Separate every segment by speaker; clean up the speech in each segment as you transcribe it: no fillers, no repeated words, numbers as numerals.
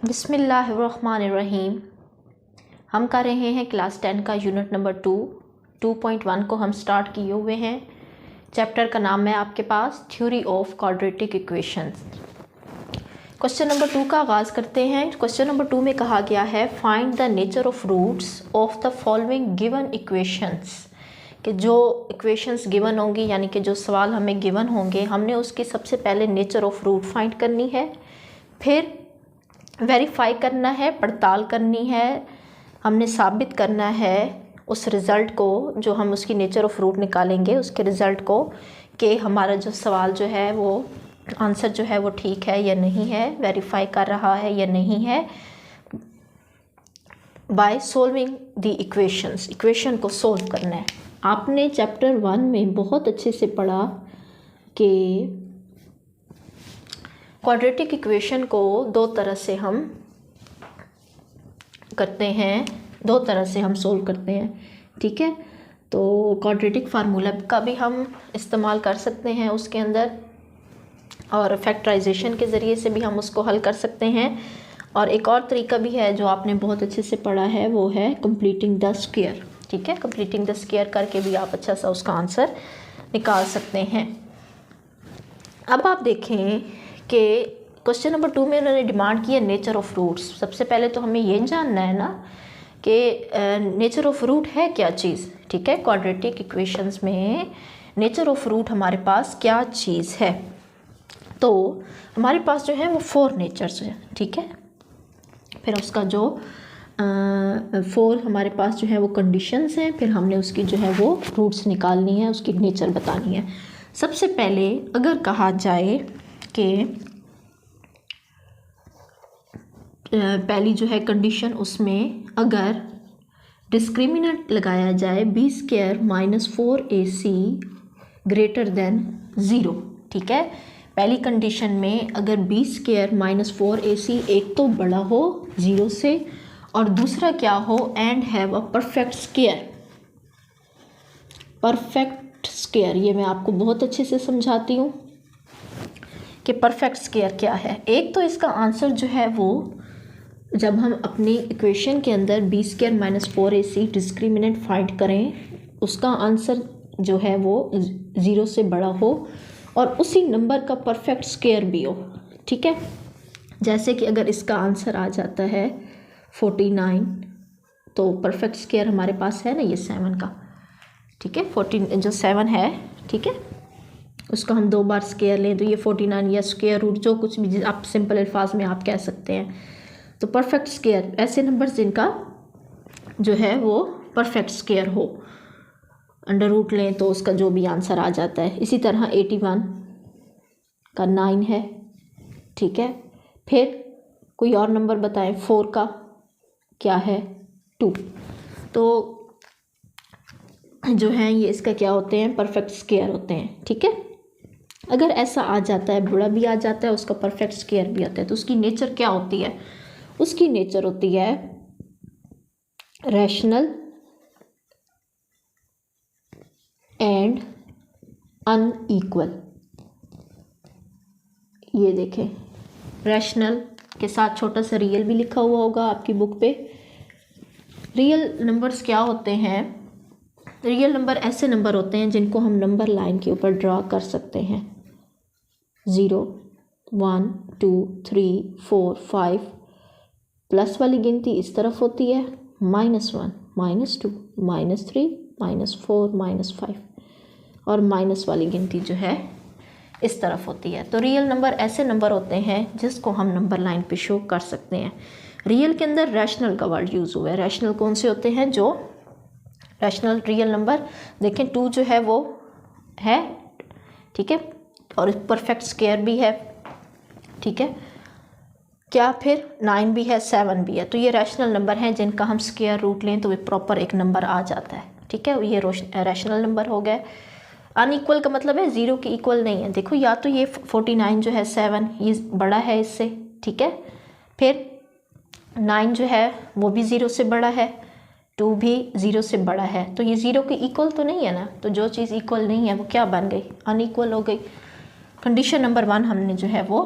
Speaker 1: बिस्मिल्लाहिर्रहमानिर्रहीम। हम कर रहे हैं क्लास 10 का यूनिट नंबर 2.1 को हम स्टार्ट किए हुए हैं। चैप्टर का नाम है आपके पास theory of quadratic equations. Question number 2 का आगाज़ करते हैं। क्वेश्चन नंबर 2 में कहा गया है find the nature of roots of the following given equations, कि जो इक्वेशंस गिवन होंगी यानी कि जो सवाल हमें गिवन होंगे हमने उसकी सबसे पहले नेचर ऑफ रूट फाइंड करनी है, फिर वेरीफाई करना है, पड़ताल करनी है, हमने साबित करना है उस रिज़ल्ट को, जो हम उसकी नेचर ऑफ रूट निकालेंगे उसके रिज़ल्ट को, कि हमारा जो सवाल जो है वो आंसर जो है वो ठीक है या नहीं है, वेरीफाई कर रहा है या नहीं है, by solving the equations. Equation को सोल्व करना है। आपने चैप्टर 1 में बहुत अच्छे से पढ़ा कि क्वाड्रेटिक इक्वेशन को दो तरह से हम करते हैं, दो तरह से हम सोल्व करते हैं, ठीक है। तो क्वाड्रेटिक फार्मूला का भी हम इस्तेमाल कर सकते हैं उसके अंदर, और फैक्टराइजेशन के ज़रिए से भी हम उसको हल कर सकते हैं। और एक और तरीका भी है जो आपने बहुत अच्छे से पढ़ा है, वो है कंप्लीटिंग द स्क्वायर, ठीक है। कंप्लीटिंग द स्क्वायर करके भी आप अच्छा सा उसका आंसर निकाल सकते हैं। अब आप देखें कि क्वेश्चन नंबर 2 में उन्होंने डिमांड की है नेचर ऑफ रूट्स। सबसे पहले तो हमें ये जानना है ना कि नेचर ऑफ रूट है क्या चीज़, ठीक है। क्वाड्रेटिक इक्वेशंस में नेचर ऑफ रूट हमारे पास क्या चीज़ है। तो हमारे पास जो है वो 4 नेचर्स है, ठीक है। फिर उसका जो 4 हमारे पास जो है वो कंडीशंस हैं, फिर हमने उसकी जो है वो रूट्स निकालनी है, उसकी नेचर बतानी है। सबसे पहले अगर कहा जाए कि पहली जो है कंडीशन, उसमें अगर डिस्क्रिमिनेंट लगाया जाए b² - 4ac ग्रेटर देन 0, ठीक है। पहली कंडीशन में अगर b² - 4ac एक तो बड़ा हो 0 से, और दूसरा क्या हो, and have a perfect square. Perfect square ये मैं आपको बहुत अच्छे से समझाती हूँ कि परफेक्ट स्क्वायर क्या है। एक तो इसका आंसर जो है वो, जब हम अपनी इक्वेशन के अंदर b² - 4ac डिस्क्रिमिनेंट फाइंड करें, उसका आंसर जो है वो 0 से बड़ा हो और उसी नंबर का परफेक्ट स्क्वायर भी हो, ठीक है। जैसे कि अगर इसका आंसर आ जाता है 49, तो परफेक्ट स्क्वायर हमारे पास है ना ये 7 का, ठीक है। 14 जो 7 है, ठीक है, उसको हम 2 बार स्क्वायर लें तो ये 49 या स्क्वायर रूट, जो कुछ भी आप सिंपल अल्फाज में आप कह सकते हैं। तो परफेक्ट स्क्वायर ऐसे नंबर जिनका जो है वो परफेक्ट स्क्वायर हो, अंडर रूट लें तो उसका जो भी आंसर आ जाता है। इसी तरह 81 का 9 है, ठीक है। फिर कोई और नंबर बताएं, 4 का क्या है, 2। तो जो है ये इसका क्या होते हैं, परफेक्ट स्क्वायर होते हैं, ठीक है। अगर ऐसा आ जाता है, बड़ा भी आ जाता है, उसका परफेक्ट स्क्वायर भी आता है, तो उसकी नेचर क्या होती है, उसकी नेचर होती है रैशनल एंड अनइक्वल। ये देखें, रैशनल के साथ छोटा सा रियल भी लिखा हुआ होगा आपकी बुक पे। रियल नंबर्स क्या होते हैं, रियल नंबर ऐसे नंबर होते हैं जिनको हम नंबर लाइन के ऊपर ड्रा कर सकते हैं। 0, 1, 2, 3, 4, 5, प्लस वाली गिनती इस तरफ होती है, -1, -2, -3, -4, -5, और माइनस वाली गिनती जो है इस तरफ होती है। तो रियल नंबर ऐसे नंबर होते हैं जिसको हम नंबर लाइन पे शो कर सकते हैं। रियल के अंदर रैशनल का वर्ड यूज़ हुआ है। रैशनल कौन से होते हैं, जो रैशनल रियल नंबर देखें, 2 जो है वो है, ठीक है, और परफेक्ट स्क्वायर भी है, ठीक है, क्या, फिर 9 भी है, 7 भी है। तो ये रैशनल नंबर हैं जिनका हम स्क्वायर रूट लें तो वे प्रॉपर एक नंबर आ जाता है, ठीक है। ये रैशनल नंबर हो गए। अनइक्वल का मतलब है 0 के इक्वल नहीं है। देखो, या तो ये 49 जो है 7 ये बड़ा है इससे, ठीक है, फिर 9 जो है वो भी 0 से बड़ा है, 2 भी 0 से बड़ा है, तो ये 0 के इक्वल तो नहीं है ना। तो जो चीज़ इक्वल नहीं है वो क्या बन गई, अनइक्वल हो गई। कंडीशन नंबर 1 हमने जो है वो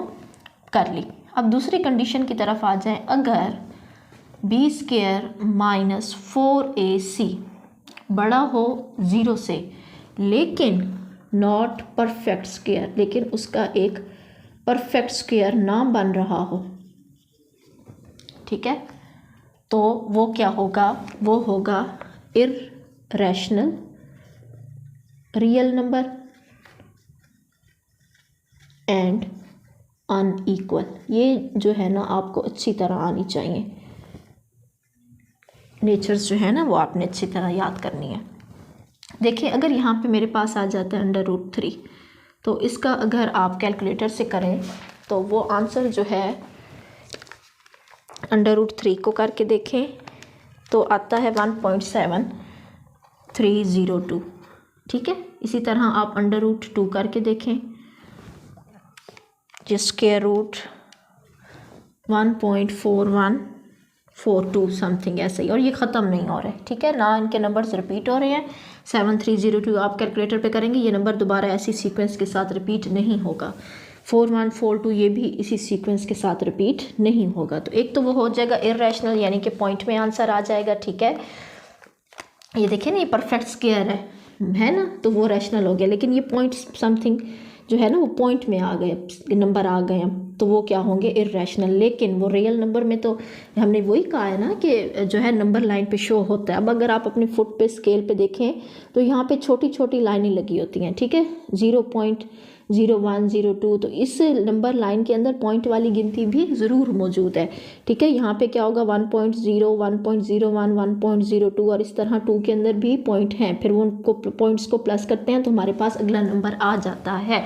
Speaker 1: कर ली। अब दूसरी कंडीशन की तरफ आ जाएं। अगर b² माइनस 4ac बड़ा हो 0 से, लेकिन नॉट परफेक्ट स्क्वायर, लेकिन उसका एक परफेक्ट स्क्वायर ना बन रहा हो, ठीक है, तो वो क्या होगा, वो होगा irrational real number and unequal. ये जो है ना आपको अच्छी तरह आनी चाहिए, नेचर्स जो है ना वो आपने अच्छी तरह याद करनी है। देखिए अगर यहाँ पे मेरे पास आ जाता है √3, तो इसका अगर आप कैलकुलेटर से करें तो वो आंसर जो है √3 को करके देखें तो आता है 1.7302, ठीक है। इसी तरह आप √2 करके देखें, स्क्वायर रूट 1.4142 समथिंग ऐसे ही, और ये ख़त्म नहीं हो रहे, ठीक है ना, इनके नंबर्स रिपीट हो रहे हैं। 7302 आप कैलकुलेटर पे करेंगे, ये नंबर दोबारा ऐसी सीक्वेंस के साथ रिपीट नहीं होगा। 4142 ये भी इसी सीक्वेंस के साथ रिपीट नहीं होगा। तो एक तो वो हो जाएगा इर्रेशनल, यानी कि पॉइंट में आंसर आ जाएगा, ठीक है। ये देखिए ना, ये परफेक्ट स्क्वायर है ना, तो वो रैशनल हो गया, लेकिन ये पॉइंट समथिंग जो है ना वो पॉइंट में आ गए, नंबर आ गए, तो वो क्या होंगे, इर्रेशनल। लेकिन वो रियल नंबर में तो हमने वही कहा है ना कि जो है नंबर लाइन पे शो होता है। अब अगर आप अपने फुट पे स्केल पे देखें तो यहाँ पे छोटी छोटी लाइनें लगी होती हैं, ठीक है, 0.01 02, तो इस नंबर लाइन के अंदर पॉइंट वाली गिनती भी ज़रूर मौजूद है, ठीक है। यहाँ पे क्या होगा 1.0 1.01 1.02, और इस तरह 2 के अंदर भी पॉइंट हैं, फिर वो उनको पॉइंट्स को प्लस करते हैं तो हमारे पास अगला नंबर आ जाता है।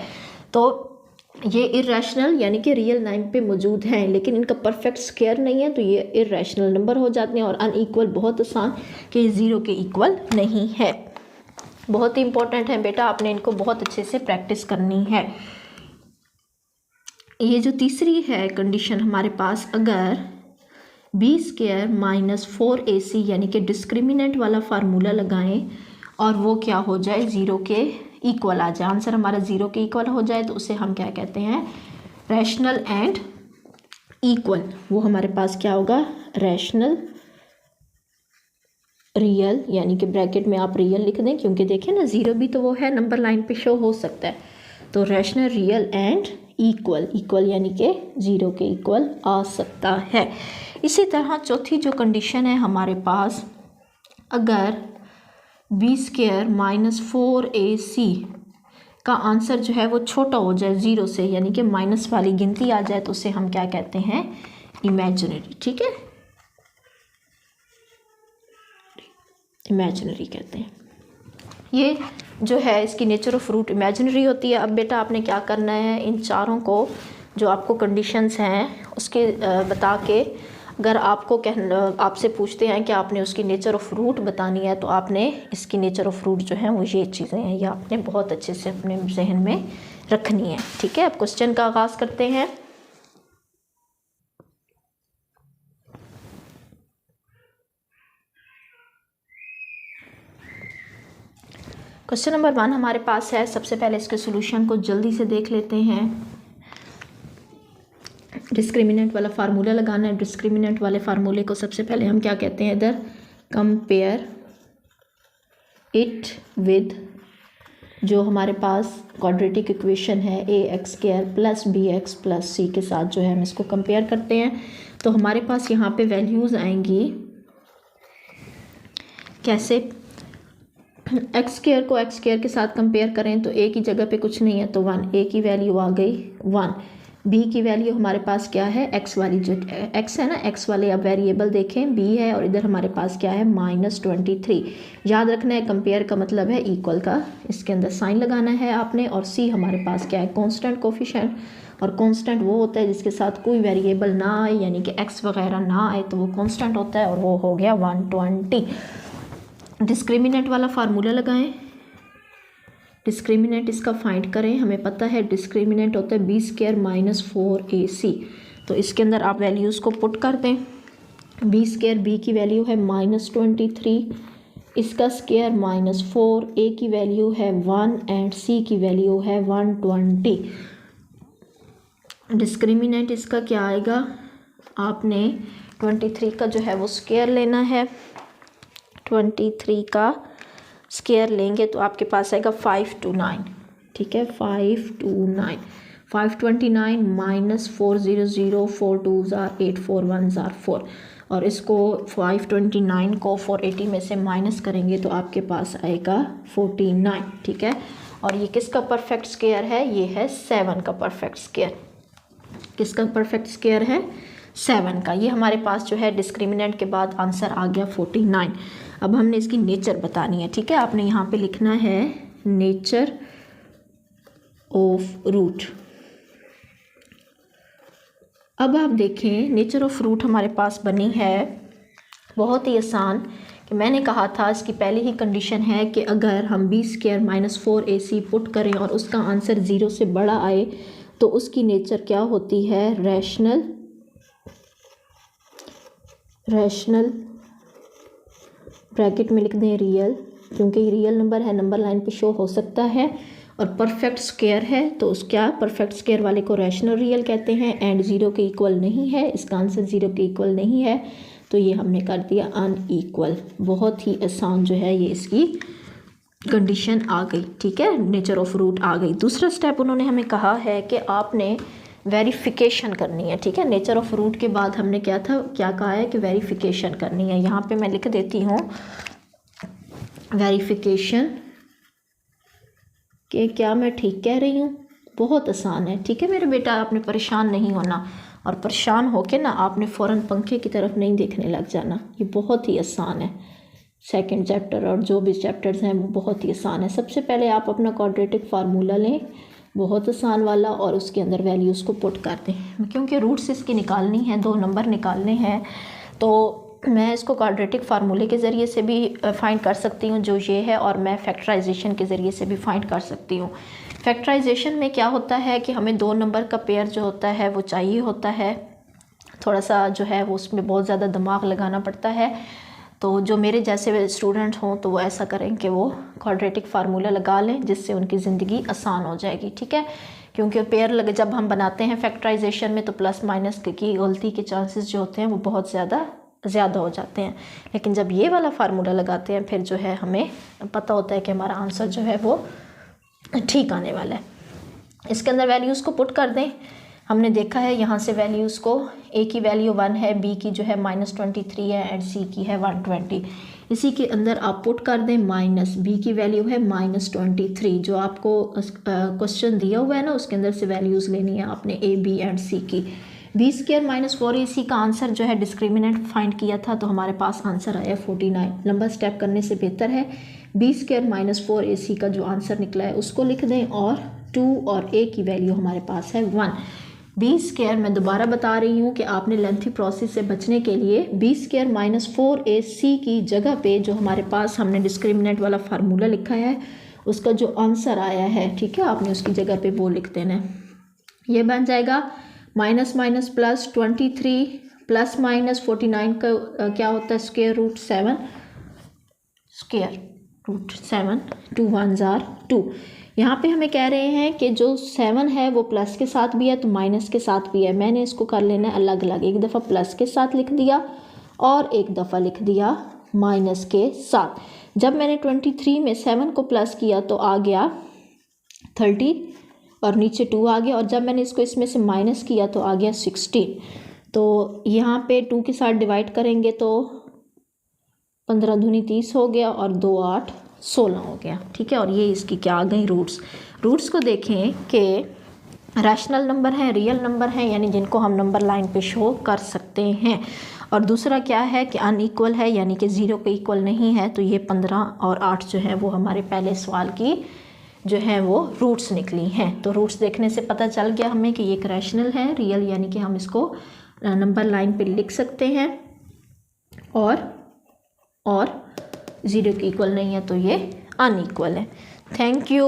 Speaker 1: तो ये इर्रेशनल यानी कि रियल लाइन पे मौजूद हैं, लेकिन इनका परफेक्ट स्क्वायर नहीं है, तो ये इर्रेशनल नंबर हो जाते हैं। और अनइक्वल बहुत आसान कि 0 के इक्वल नहीं है। बहुत ही इंपॉर्टेंट है बेटा, आपने इनको बहुत अच्छे से प्रैक्टिस करनी है। ये जो तीसरी है कंडीशन हमारे पास, अगर b² माइनस 4ac यानी कि डिस्क्रिमिनेंट वाला फार्मूला लगाएं और वो क्या हो जाए, 0 के इक्वल आ जाए, आंसर हमारा 0 के इक्वल हो जाए, तो उसे हम क्या कहते हैं, रैशनल एंड इक्वल। वो हमारे पास क्या होगा, रैशनल रियल, यानी कि ब्रैकेट में आप रियल लिख दें, क्योंकि देखें ना 0 भी तो वो है, नंबर लाइन पे शो हो सकता है। तो rational real and equal, equal यानी कि 0 के इक्वल आ सकता है। इसी तरह चौथी जो कंडीशन है हमारे पास, अगर b² माइनस 4ac का आंसर जो है वो छोटा हो जाए 0 से, यानी कि माइनस वाली गिनती आ जाए, तो उसे हम क्या कहते हैं, इमेजिनरी, ठीक है, इमेजिनरी कहते हैं। ये जो है इसकी नेचर ऑफ रूट इमेजिनरी होती है। अब बेटा आपने क्या करना है, इन चारों को जो आपको कंडीशंस हैं उसके बता के, अगर आपको आपसे पूछते हैं कि आपने उसकी नेचर ऑफ रूट बतानी है, तो आपने इसकी नेचर ऑफ रूट जो है वो ये चीज़ें हैं, ये आपने बहुत अच्छे से अपने जहन में रखनी है, ठीक है। अब क्वेश्चन का आगाज़ करते हैं। क्वेश्चन नंबर 1 हमारे पास है। सबसे पहले इसके सॉल्यूशन को जल्दी से देख लेते हैं। डिस्क्रिमिनेंट वाला फार्मूला लगाना है। डिस्क्रिमिनेंट वाले फार्मूले को सबसे पहले हम क्या कहते हैं, इधर कंपेयर इट विद जो हमारे पास क्वाड्रेटिक इक्वेशन है ax² plus bx plus c के साथ जो है हम इसको कंपेयर करते हैं। तो हमारे पास यहाँ पे वैल्यूज़ आएंगी कैसे, x² को x² के साथ कंपेयर करें तो a की जगह पे कुछ नहीं है तो 1, a की वैल्यू आ गई 1, b की वैल्यू हमारे पास क्या है, x वाली जो x है ना, x वाले अब वेरिएबल देखें b है, और इधर हमारे पास क्या है -23। याद रखना है कंपेयर का मतलब है इक्वल का, इसके अंदर साइन लगाना है आपने। और c हमारे पास क्या है, कांस्टेंट कोफिशिएंट, और कांस्टेंट वो होता है जिसके साथ कोई वेरिएबल ना आए, यानी कि x वगैरह ना आए तो वो कांस्टेंट होता है, और वो हो गया 120। डिस्क्रिमिनेंट वाला फार्मूला लगाएं, डिस्क्रिमिनेंट इसका फाइंड करें। हमें पता है डिस्क्रिमिनेंट होता है b² माइनस 4ac, तो इसके अंदर आप वैल्यूज़ को पुट कर दें। b² b की वैल्यू है -23, इसका स्क्वायर -4, a की वैल्यू है 1 एंड c की वैल्यू है 120। डिस्क्रिमिनेंट इसका क्या आएगा, आपने 23 का जो है वो स्क्वायर लेना है। 23 का स्क्वायर लेंगे तो आपके पास आएगा 529, ठीक है, 529। 529 माइनस 400, 4 2 ज़ार 8, 4 1 ज़ार 4, और इसको 529 को 480 में से माइनस करेंगे तो आपके पास आएगा 49, ठीक है। और ये किसका परफेक्ट स्क्वायर है, ये है 7 का परफेक्ट स्क्वायर। किसका परफेक्ट स्क्वायर है, 7 का। ये हमारे पास जो है डिस्क्रिमिनेंट के बाद आंसर आ गया 49। अब हमने इसकी नेचर बतानी है, ठीक है। आपने यहाँ पे लिखना है नेचर ऑफ रूट। अब आप देखें नेचर ऑफ रूट हमारे पास बनी है बहुत ही आसान, कि मैंने कहा था इसकी पहले ही कंडीशन है कि अगर हम b square minus 4ac put करें और उसका आंसर 0 से बड़ा आए तो उसकी नेचर क्या होती है, रैशनल ब्रैकेट में लिख दें रियल, क्योंकि रियल नंबर है, नंबर लाइन पे शो हो सकता है। और परफेक्ट स्क्वायर है तो उस क्या परफेक्ट स्क्वायर वाले को रैशनल रियल कहते हैं। एंड 0 के इक्वल नहीं है, इसका आंसर 0 के इक्वल नहीं है, तो ये हमने कर दिया अनइक्वल। बहुत ही आसान जो है ये इसकी कंडीशन आ गई, ठीक है, नेचर ऑफ रूट आ गई। दूसरा स्टेप उन्होंने हमें कहा है कि आपने वेरिफिकेशन करनी है, ठीक है। नेचर ऑफ रूट के बाद हमने क्या कहा है कि वेरिफिकेशन करनी है। यहाँ पे मैं लिख देती हूँ वेरिफिकेशन कि क्या मैं ठीक कह रही हूँ। बहुत आसान है, ठीक है मेरे बेटा, आपने परेशान नहीं होना, और परेशान होके ना आपने फ़ौरन पंखे की तरफ नहीं देखने लग जाना। ये बहुत ही आसान है, सेकंड चैप्टर और जो भी चैप्टर्स हैं वो बहुत ही आसान है। सबसे पहले आप अपना क्वाड्रेटिक फार्मूला लें, बहुत आसान वाला, और उसके अंदर वैल्यूज़ को पुट कर दें। क्योंकि रूट्स इसकी निकालनी है, 2 नंबर निकालने हैं, तो मैं इसको क्वाड्रेटिक फार्मूले के ज़रिए से भी फाइंड कर सकती हूँ जो ये है, और मैं फैक्टराइजेशन के ज़रिए से भी फाइंड कर सकती हूँ। फैक्टराइजेशन में क्या होता है कि हमें 2 नंबर का पेयर जो होता है वो चाहिए होता है, थोड़ा सा जो है वो उसमें बहुत ज़्यादा दिमाग लगाना पड़ता है। तो जो मेरे जैसे स्टूडेंट हों तो वो ऐसा करें कि वो क्वाड्रेटिक फार्मूला लगा लें, जिससे उनकी ज़िंदगी आसान हो जाएगी, ठीक है। क्योंकि पेयर जब हम बनाते हैं फैक्टराइजेशन में तो प्लस माइनस की गलती के चांसेस जो होते हैं वो बहुत ज़्यादा हो जाते हैं। लेकिन जब ये वाला फार्मूला लगाते हैं फिर जो है हमें पता होता है कि हमारा आंसर जो है वो ठीक आने वाला है। इसके अंदर वैल्यूज़ को पुट कर दें। हमने देखा है यहाँ से वैल्यूज़ को, ए की वैल्यू 1 है, बी की जो है -23 है, एंड सी की है 120। इसी के अंदर आप पुट कर दें माइनस, बी की वैल्यू है -23। जो आपको क्वेश्चन दिया हुआ है ना उसके अंदर से वैल्यूज़ लेनी है आपने ए, बी एंड सी की। बी स्क्वायर माइनस 4ac का आंसर जो है डिस्क्रिमिनेंट फाइंड किया था तो हमारे पास आंसर आया 49। लंबा स्टेप करने से बेहतर है बी स्क्वायर माइनस 4ac का जो आंसर निकला है उसको लिख दें, और 2 और a की वैल्यू हमारे पास है 1। बी स्क्वायर मैं दोबारा बता रही हूँ कि आपने लेंथी प्रोसेस से बचने के लिए बी स्क्वायर माइनस 4ac की जगह पे जो हमारे पास हमने डिस्क्रिमिनेंट वाला फार्मूला लिखा है उसका जो आंसर आया है, ठीक है, आपने उसकी जगह पे वो लिख देना है। ये बन जाएगा minus minus plus 23 plus minus 49 का क्या होता है स्क्वायर रूट 7, स्क्वायर रूट 7, 2 1 ज़ार 2। यहाँ पे हमें कह रहे हैं कि जो 7 है वो प्लस के साथ भी है तो माइनस के साथ भी है। मैंने इसको कर लेना है अलग अलग, एक दफ़ा प्लस के साथ लिख दिया और एक दफ़ा लिख दिया माइनस के साथ। जब मैंने 23 में 7 को प्लस किया तो आ गया 30 और नीचे 2 आ गया, और जब मैंने इसको इसमें से माइनस किया तो आ गया 16। तो यहाँ पे 2 के साथ डिवाइड करेंगे तो 15 दूनी 30 हो गया और 2 8 16 हो गया, ठीक है। और ये इसकी क्या आ गई रूट्स को देखें कि रैशनल नंबर हैं, रियल नंबर हैं, यानी जिनको हम नंबर लाइन पे शो कर सकते हैं। और दूसरा क्या है कि अनइक्वल है, यानी कि 0 के इक्वल नहीं है। तो ये 15 और 8 जो है वो हमारे पहले सवाल की जो है वो रूट्स निकली हैं। तो रूट्स देखने से पता चल गया हमें कि ये एक रैशनल है, रियल यानी कि हम इसको नंबर लाइन पे लिख सकते हैं, और 0 के इक्वल नहीं है तो ये अनइक्वल है। Thank you.